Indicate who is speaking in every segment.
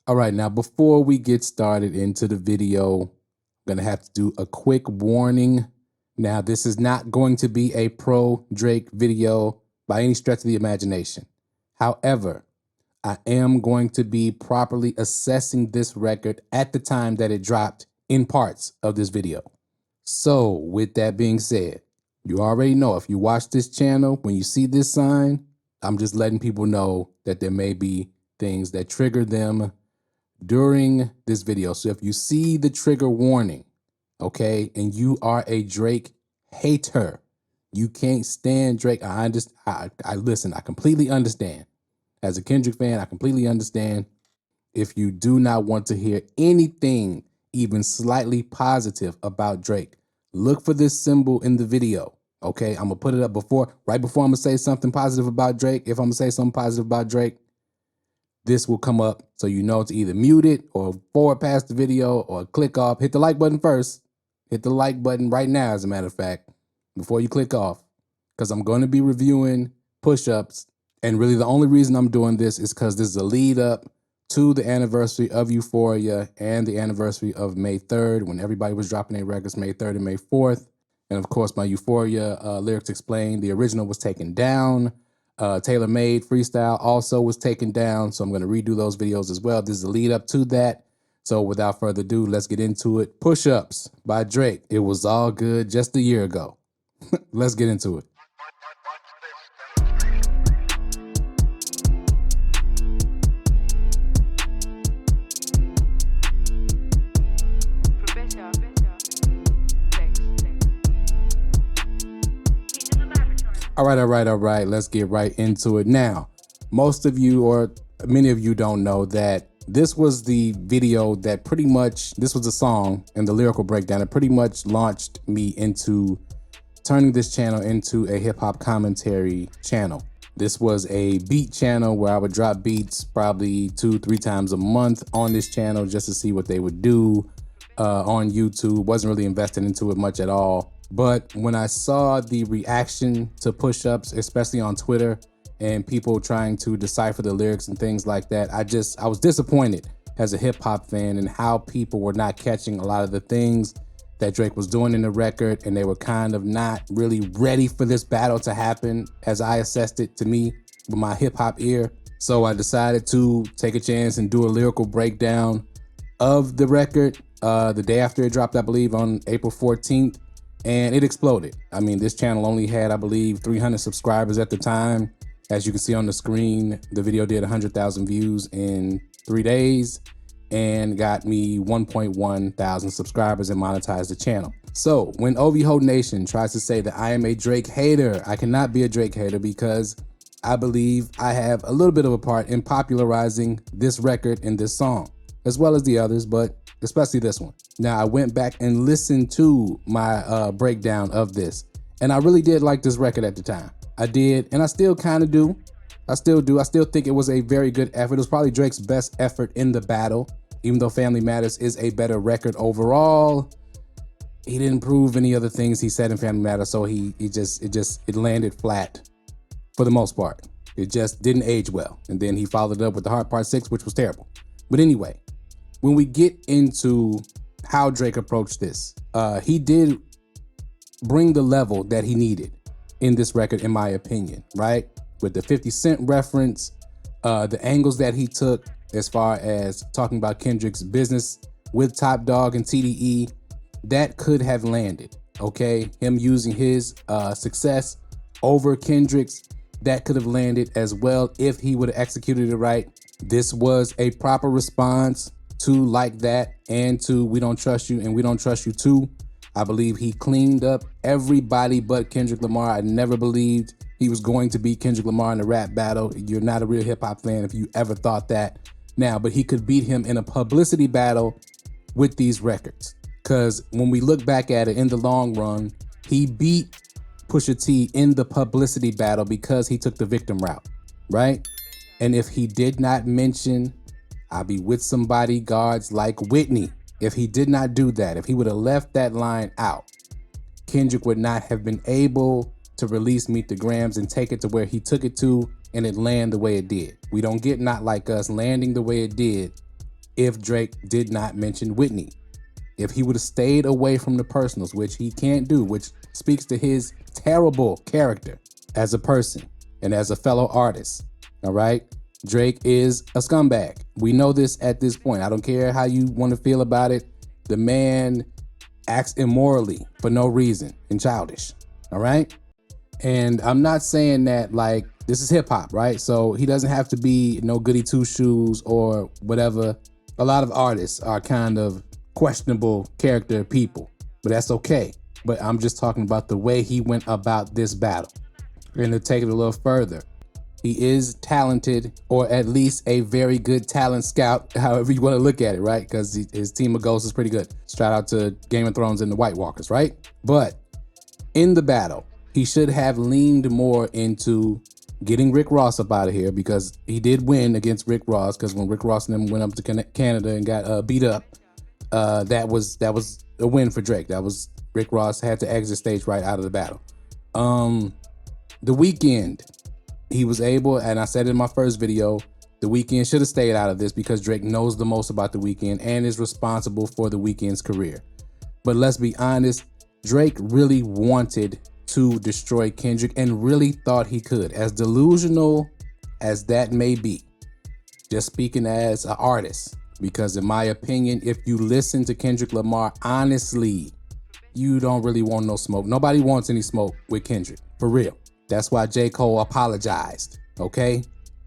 Speaker 1: All right, now before we get started into the video, I'm gonna have to do a quick warning. Now, this is not going to be a pro Drake video by any stretch of the imagination. However, I am going to be properly assessing this record at the time that it dropped in parts of this video. So with that being said, you already know if you watch this channel, when you see this sign, I'm just letting people know that there may be things that trigger them during this video. So if you see the trigger warning, okay, and you are a Drake hater, you can't stand Drake. I listen, I completely understand. As a Kendrick fan, I completely understand. If you do not want to hear anything even slightly positive about Drake, look for this symbol in the video. Okay, I'm gonna put it up right before I'm gonna say something positive about Drake. If I'm gonna say something positive about Drake, this will come up so you know to either mute it or forward past the video or click off. Hit the like button first. Hit the like button right now, as a matter of fact, before you click off, because I'm going to be reviewing push-ups. And really the only reason I'm doing this is because this is a lead up to the anniversary of Euphoria and the anniversary of May 3rd, when everybody was dropping their records May 3rd and May 4th. And of course, my Euphoria Lyrics Explained, the original was taken down. Tailor Made Freestyle also was taken down, so I'm going to redo those videos as well. This is a lead up to that. So without further ado, let's get into it. Push-Ups by Drake. It was all good just a year ago. Let's get into it. All right. Let's get right into it. Now, most of you or many of you don't know that this was the video that this was a song and the lyrical breakdown that pretty much launched me into turning this channel into a hip hop commentary channel. This was a beat channel where I would drop beats probably 2-3 times a month on this channel just to see what they would do on YouTube. Wasn't really invested into it much at all. But when I saw the reaction to push-ups, especially on Twitter, and people trying to decipher the lyrics and things like that, I was disappointed as a hip hop fan in how people were not catching a lot of the things that Drake was doing in the record, and they were kind of not really ready for this battle to happen as I assessed it to me with my hip hop ear. So I decided to take a chance and do a lyrical breakdown of the record the day after it dropped, I believe on April 14th. And it exploded. I mean, this channel only had, I believe, 300 subscribers at the time. As you can see on the screen, the video did 100,000 views in 3 days and got me 1.1 thousand subscribers and monetized the channel. So when OVHO Nation tries to say that I am a Drake hater, I cannot be a Drake hater because I believe I have a little bit of a part in popularizing this record and this song, as well as the others, but especially this one. Now, I went back and listened to my breakdown of this, and I really did like this record at the time. I did, and I still kind of do. I still think it was a very good effort. It was probably Drake's best effort in the battle, even though Family Matters is a better record overall. He didn't prove any other things he said in Family Matters, so it landed flat for the most part. It just didn't age well. And then he followed it up with The Heart Part 6, which was terrible. But anyway, when we get into how Drake approached this, he did bring the level that he needed in this record, in my opinion, right? With the 50 Cent reference, the angles that he took as far as talking about Kendrick's business with Top Dog and TDE, that could have landed, okay? Him using his success over Kendrick's, that could have landed as well if he would have executed it right. This was a proper response to Like That and to We Don't Trust You and We Don't Trust You Too. I believe he cleaned up everybody but Kendrick Lamar. I never believed he was going to beat Kendrick Lamar in a rap battle. You're not a real hip hop fan if you ever thought that. Now, but he could beat him in a publicity battle with these records. Because when we look back at it in the long run, he beat Pusha T in the publicity battle because he took the victim route, right? And if he did not mention I'll be with somebody guards like Whitney, if he did not do that, if he would have left that line out, Kendrick would not have been able to release Meet the Grams and take it to where he took it to and it land the way it did. We don't get Not Like Us landing the way it did if Drake did not mention Whitney. If he would have stayed away from the personals, which he can't do, which speaks to his terrible character as a person and as a fellow artist, all right? Drake is a scumbag. We know this at this point. I don't care how you want to feel about it. The man acts immorally for no reason and childish, all right? And I'm not saying that like this is hip hop, right? So he doesn't have to be no goody two shoes or whatever. A lot of artists are kind of questionable character people, but that's okay. But I'm just talking about the way he went about this battle. And to take it a little further, he is talented, or at least a very good talent scout, however you want to look at it, right? Because his team of ghosts is pretty good. Shout out to Game of Thrones and the White Walkers, right? But in the battle, he should have leaned more into getting Rick Ross up out of here, because he did win against Rick Ross, because when Rick Ross and them went up to Canada and got beat up, that was a win for Drake. That was Rick Ross had to exit stage right out of the battle. The Weeknd, he was able, and I said in my first video, The Weeknd should have stayed out of this because Drake knows the most about The Weeknd and is responsible for The Weeknd's career. But let's be honest, Drake really wanted to destroy Kendrick and really thought he could. As delusional as that may be, just speaking as an artist, because in my opinion, if you listen to Kendrick Lamar, honestly, you don't really want no smoke. Nobody wants any smoke with Kendrick, for real. That's why J. Cole apologized, okay?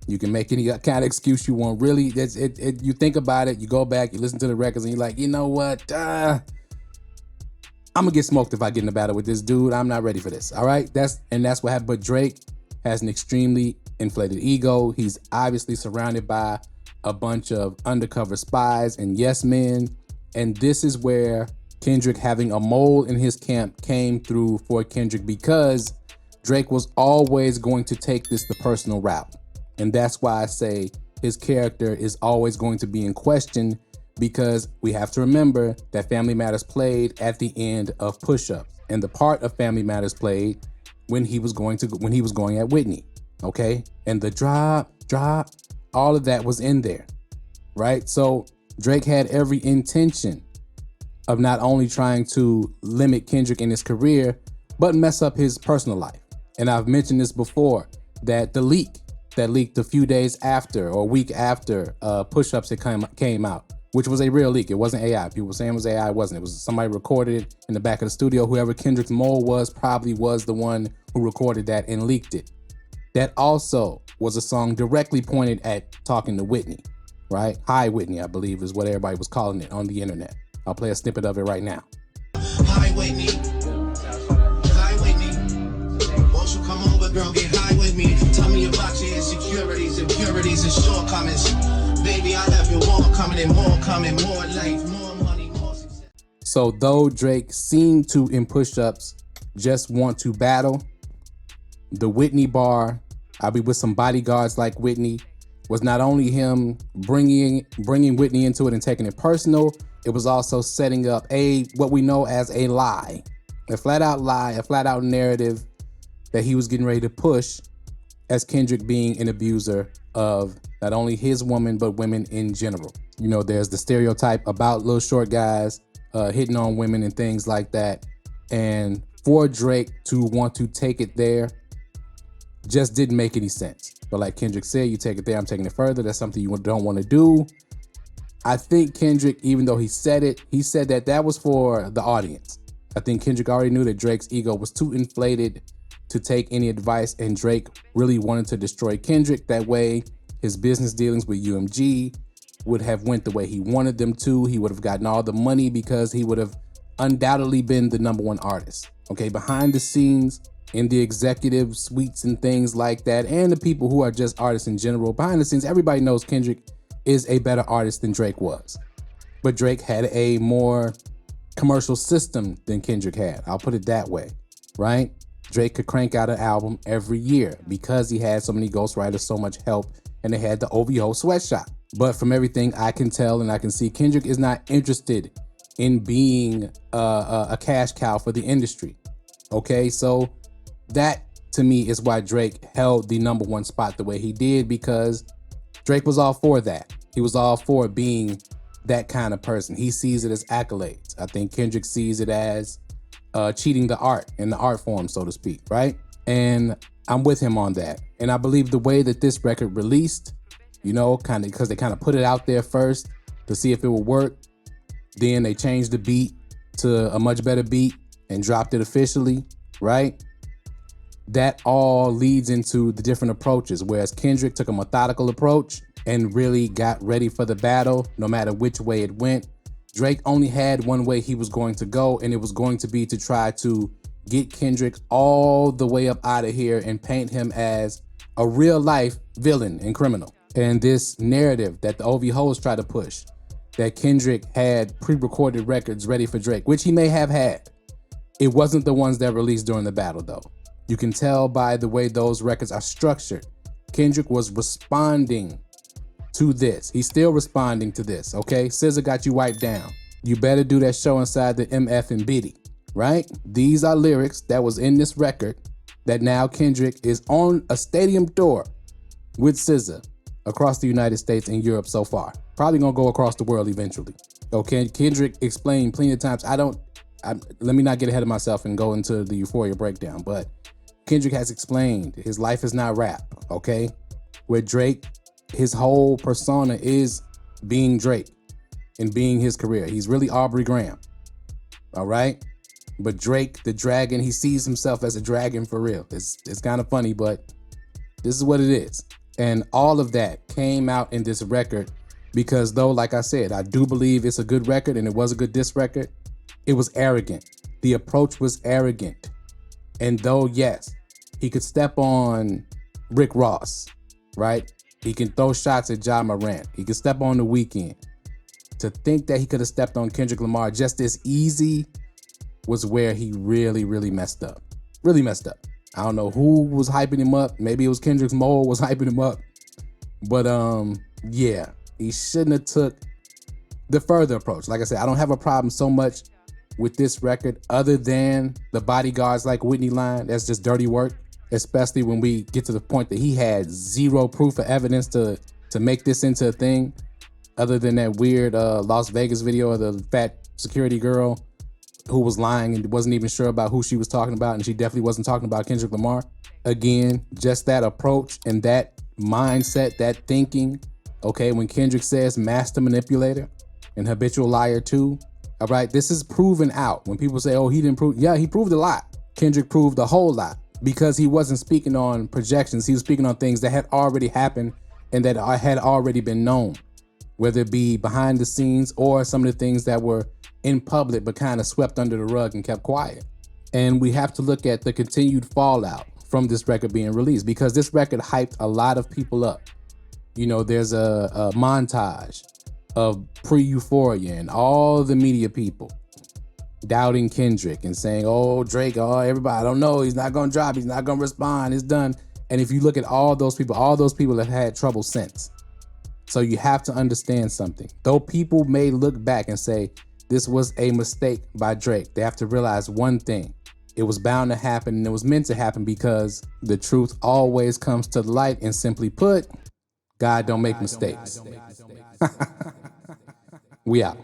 Speaker 1: You can make any kind of excuse you want. Really, you think about it, you go back, you listen to the records, and you're like, you know what? I'm gonna get smoked if I get in a battle with this dude. I'm not ready for this, all right? That's what happened. But Drake has an extremely inflated ego. He's obviously surrounded by a bunch of undercover spies and yes men. And this is where Kendrick having a mole in his camp came through for Kendrick, because Drake was always going to take this the personal route. And that's why I say his character is always going to be in question, because we have to remember that Family Matters played at the end of Push Up, and the part of Family Matters played when he was going at Whitney, okay? And the drop, all of that was in there, right? So Drake had every intention of not only trying to limit Kendrick in his career, but mess up his personal life. And I've mentioned this before, that the leak that leaked a few days after or a week after Push Ups came out, which was a real leak. It wasn't AI. People were saying it was AI. It wasn't. It was somebody recorded it in the back of the studio. Whoever Kendrick's mole was probably was the one who recorded that and leaked it. That also was a song directly pointed at talking to Whitney, right? Hi Whitney, I believe is what everybody was calling it on the internet. I'll play a snippet of it right now.
Speaker 2: Hi Whitney. Hi Whitney. Won't you come over, girl, get high with me. Tell me about your insecurities, impurities, and shortcomings. Baby, I have you more coming and more coming, more life, more money, more success.
Speaker 1: So though Drake seemed to, in Push Ups, just want to battle, the Whitney bar, I'll be with some bodyguards like Whitney, was not only him bringing Whitney into it and taking it personal, it was also setting up what we know as a lie, a flat out lie, a flat out narrative that he was getting ready to push as Kendrick being an abuser of not only his woman, but women in general. You know, there's the stereotype about little short guys hitting on women and things like that. And for Drake to want to take it there just didn't make any sense. But like Kendrick said, you take it there, I'm taking it further. That's something you don't want to do. I think Kendrick, even though he said that was for the audience. I think Kendrick already knew that Drake's ego was too inflated to take any advice, and Drake really wanted to destroy Kendrick. That way his business dealings with UMG would have went the way he wanted them to. He would have gotten all the money because he would have undoubtedly been the #1 artist. Okay, behind the scenes, in the executive suites and things like that, and the people who are just artists in general, behind the scenes, everybody knows Kendrick is a better artist than Drake was. But Drake had a more commercial system than Kendrick had. I'll put it that way, right? Drake could crank out an album every year because he had so many ghostwriters, so much help, and they had the OVO sweatshop. But from everything I can tell and I can see, Kendrick is not interested in being a cash cow for the industry. Okay, so that to me is why Drake held the #1 spot the way he did, because Drake was all for that. He was all for being that kind of person. He sees it as accolades. I think Kendrick sees it as cheating the art in the art form, so to speak, right? And I'm with him on that. And I believe the way that this record released, you know, kind of because they kind of put it out there first to see if it would work. Then they changed the beat to a much better beat and dropped it officially, right? That all leads into the different approaches, whereas Kendrick took a methodical approach and really got ready for the battle, no matter which way it went. Drake only had one way he was going to go, and it was going to be to try to get Kendrick all the way up out of here and paint him as a real life villain and criminal. And this narrative that the OV hoes try to push, that Kendrick had pre-recorded records ready for Drake, which he may have had. It wasn't the ones that released during the battle though. You can tell by the way those records are structured. Kendrick was responding to this. He's still responding to this, okay? SZA got you wiped down. You better do that show inside the MF and Biddy, right? These are lyrics that was in this record that now Kendrick is on a stadium tour with SZA across the United States and Europe so far. Probably gonna go across the world eventually. Okay, Kendrick explained plenty of times. Let me not get ahead of myself and go into the Euphoria breakdown, but Kendrick has explained his life is not rap, okay? Where Drake, his whole persona is being Drake and being his career. He's really Aubrey Graham, all right? But Drake, the dragon, he sees himself as a dragon for real. It's kind of funny, but this is what it is. And all of that came out in this record because though, like I said, I do believe it's a good record and it was a good diss record, it was arrogant. The approach was arrogant. And though, yes, he could step on Rick Ross, right? He can throw shots at Ja Morant. He can step on The Weeknd. To think that he could have stepped on Kendrick Lamar just this easy was where he really, really messed up. Really messed up. I don't know who was hyping him up. Maybe it was Kendrick's mole was hyping him up. But yeah, he shouldn't have took the further approach. Like I said, I don't have a problem so much with this record other than the bodyguards like Whitney line. That's just dirty work, especially when we get to the point that he had zero proof or evidence to make this into a thing other than that weird Las Vegas video of the fat security girl who was lying and wasn't even sure about who she was talking about, and she definitely wasn't talking about Kendrick Lamar. Again, just that approach and that mindset, that thinking, okay, when Kendrick says master manipulator and habitual liar too, all right, this is proven out. When people say, oh, he didn't prove, yeah, he proved a lot. Kendrick proved a whole lot because he wasn't speaking on projections. He was speaking on things that had already happened and that had already been known, whether it be behind the scenes or some of the things that were in public but kind of swept under the rug and kept quiet. And we have to look at the continued fallout from this record being released because this record hyped a lot of people up. You know, there's a montage of pre-Euphoria and all the media people doubting Kendrick and saying, oh, Drake, oh, everybody, I don't know, he's not gonna drop, he's not gonna respond, it's done. And if you look at all those people have had trouble since. So you have to understand something. Though people may look back and say, this was a mistake by Drake, they have to realize one thing. It was bound to happen and it was meant to happen because the truth always comes to the light, and simply put, God don't make mistakes. We out.